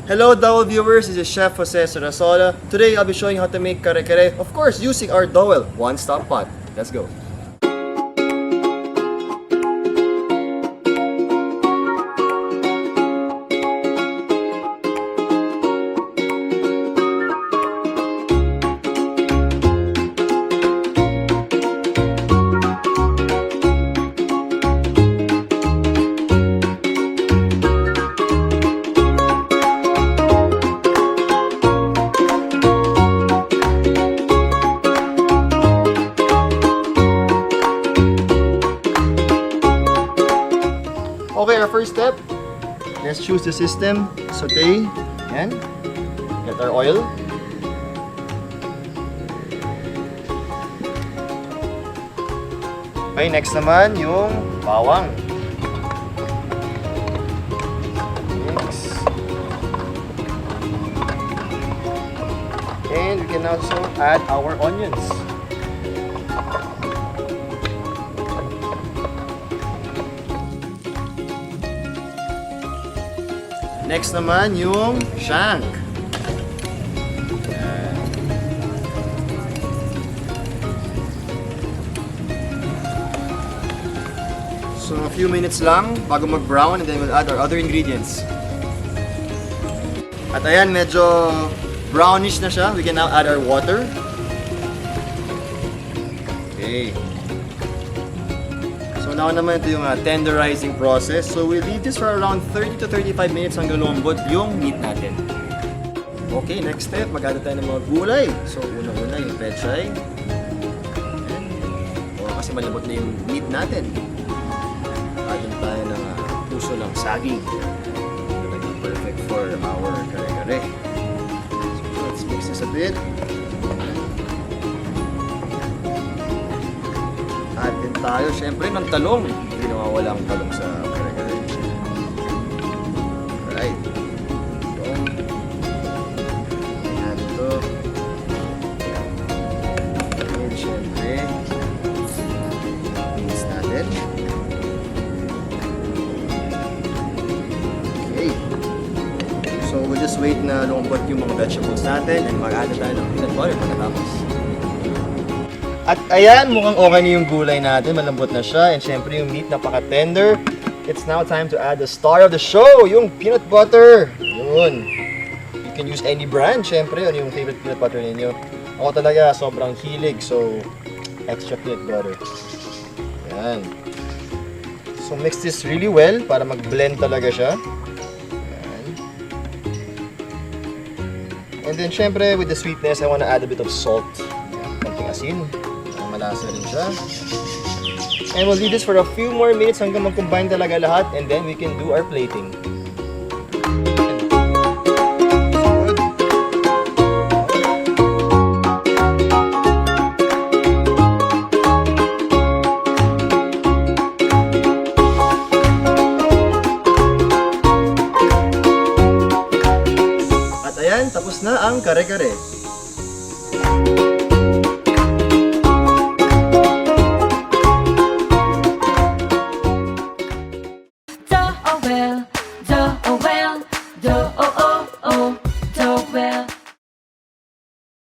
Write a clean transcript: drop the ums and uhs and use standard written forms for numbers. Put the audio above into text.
Hello Dowell viewers, this is Chef Jose Sarasola. Today I'll be showing you how to make kare-kare, of course using our Dowell One Stop Pot. Let's go. Okay, our first step, let's choose the system, saute, and get our oil. Okay, next naman yung bawang. Mix. And we can also add our onions. Next naman yung shank. So a few minutes lang bago mag-brown, and then we'll add our other ingredients. At ayan, medyo brownish na siya. We can now add our water. Okay. So now naman ito yung tenderizing process. So we'll leave this for around 30 to 35 minutes hanggang lumambot yung meat natin. Okay, next step, mag-add tayo ng mga gulay. So unang-una yung pechay. Kasi malambot na yung meat natin. Add tayo ng puso ng saging. Talagang perfect for our kare-kare. So let's mix this a bit. Add din tayo, syempre, ng talong. Hindi nawawala ang talong sa kare-kare. Alright. Add ito. And syempre, mix natin. Okay. So we'll just wait na lumambot yung mga vegetables natin and mag-add tayo ng peanut butter pagkatapos. At ayan, mukhang okay na yung gulay natin, malambot na siya, and syempre yung meat napaka-tender. It's now time to add the star of the show, yung peanut butter. Yun. You can use any brand, syempre, ano yung favorite peanut butter ninyo. Ako talaga, sobrang hilig, so extra peanut butter. Ayan. So mix this really well para mag-blend talaga siya. Ayan. And then syempre, with the sweetness, I want to add a bit of salt. Konting asin. Malasa rin siya. And we'll leave this for a few more minutes hanggang mag-combine talaga lahat, and then we can do our plating. At ayan, tapos na ang kare-kare.